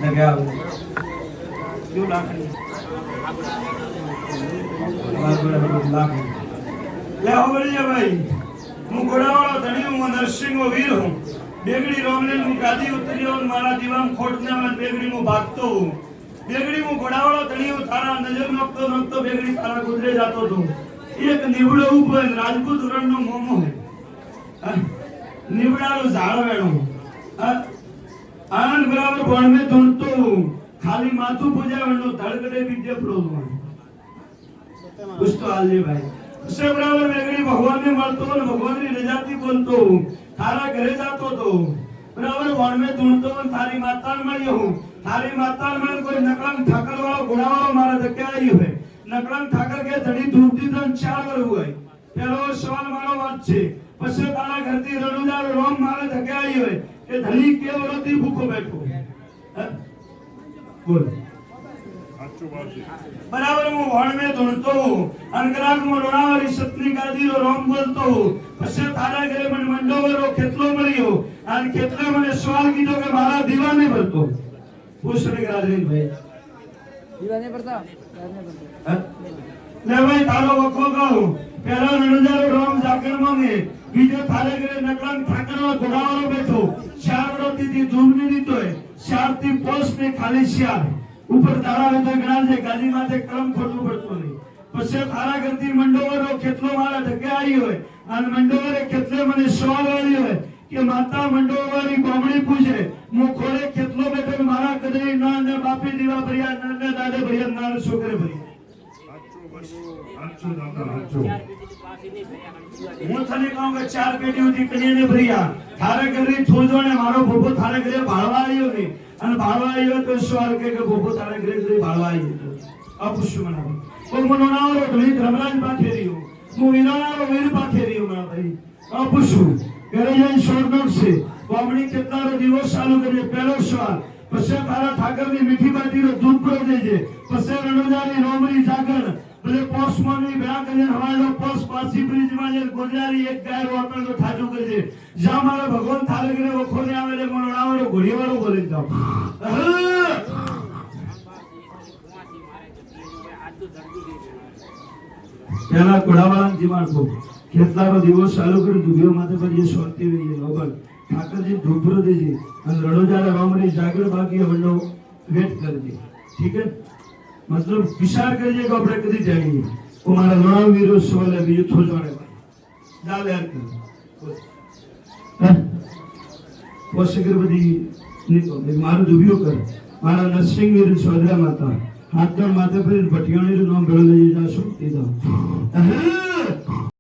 લગ્યા ક્યું લાખની લાખની લે આવળિયા ભાઈ હું ઘોડાવાળો ધણી હું નરસિંહો વીર હું બેગડી રોમલે હું ગાદી ઉતર્યો મારા દીવામ ખોટના માં બેગડી હું ભાગતો હું બેગડી હું ઘોડાવાળો ધણી હું તારા નજર નોકતો નોકતો બેગડી તારા ગુજરે જાતો તો એક નીવડો ઉભો રાજપૂત રણનો મોમો હે નીવડાનો ઝાડ વેણો આનંદ બરાબર ભણ મે ધૂણતો ખાલી માથું પૂજાવણનો ધડકડે વિદ્ય પ્રોધવા कुछ तो आले भाई उससे बराबर बेगड़ी भगवान ने मरतो और भगवान की रजाती बोलतो थारा घरे जातो तो बराबर वन में ढूंढतो थारी माताल मळी हूं थारी माताल में कोई नकलंग ठाकर वाला घोड़ा वाला मारा धक्के आई है नकलंग ठाकर के धड़ी धूप दी तो 4 वर हुआ है पहलो सवाल मारो बात छे पछे तारा घरती रણુજા રોમ मारे धक्के आई है के धनी के वरती भूखो बैठो बोल बराबर હું વણ મે ધૂણતો અનકરાગ મો રોણાવારી સતની ગાદીરો રોમ બોલતો પછી તારા ઘરે મને મંડોવરો કેટલો મળ્યો અને કેટલે મને સવાલ કીધો કે મારા દીવાને ભરતો પૂછ રે રાજેન ભાઈ દીવાને ભરતા લે ભાઈ તારો વખો કહું પહેલા રણુજારો રોમ જાગણ માંગે બીજો તારે ઘરે નકલંગ ઠાકરનો ઘોડાવાળો બેઠો શારવડોથી ધૂમની દીતો શારથી પોસ્ટ ને ખાલી શાર ऊपर तारा में तो गणा से गादी माथे कलम खोटू पड़तो नहीं पछे थारा करती मंडोवरो કેટલો મારા ધકે આવી હોય અને મંડોવરે કેટલે મને સવાલ વાળી હોય કે માતા મંડોવરી બામણી પૂછે મો ખોરે કેટલો બેઠો મારા કદરી ના ને બાપી દીવા ભરિયા ના દાદે ભરિયા ના છોકરે ભરિયા આચો દાદા આચો હું તને કહું કે 4 પેટી ઉઠી કન્યાને ભરિયા થારે ઘરે થોજોને મારો ભોપો થારે ઘરે ભાળવા આવ્યો ને અને ભાળવા આવ્યો તો સવાલ કે ભોપો તારે ઘરે ઘરે ભાળવા આવ્યો અપુષ્ય મનાવો ઓ મનોનારો ઘણી ધર્મરાજ પાથે રહ્યો હું વિનારો વીર પાથે રહ્યો મારા ભાઈ અપુષ્ય ઘરે જઈને શોર્ટ નોટ છે બામણી કેટલારો દિવસ ચાલુ કરીએ પહેલો સવાલ પછી તારા ઠાકરની મીઠી બાટીનો દૂધ પ્રો દેજે પછી રણુજાની રોમરી જાગણ ભલે પોસ્ટમાની બેડા કરીને હવાલો પોસ્ટ પાછી બ્રિજમાં જે ગોજારી એક ગાયરો આપણો ઠાજુ કરજે જા મારા ભગવાન થારે ઘરે વખોને આવે લે મનોનારો ઘોડીવાળો બોલી જાવ પેલા ઘોડાવાળા જીવાણ કો કેટલારો દિવસ ચાલુ કરી દુબિયો માથે પર જે સોરતી વે લોગન ઠાકરજી ધૂપરો દેજે અને રણુજારા રોમરી જાગણ બાકી વંડો વેટ કરજે ठीक है मतलब विचार करिए को આપણે કદી જાણીએ ઓ મારા લોણાવ વીરો સવાલે બીજો થોજવાડે દાલ યાર કર પોષકર બધી મારું દુબિયો કર મારા નરસિંહ વીર સોદરા માતા હાથ પર માથે પર ભટિયાણીનું નામ ભેળો લઈ જાશો તે દો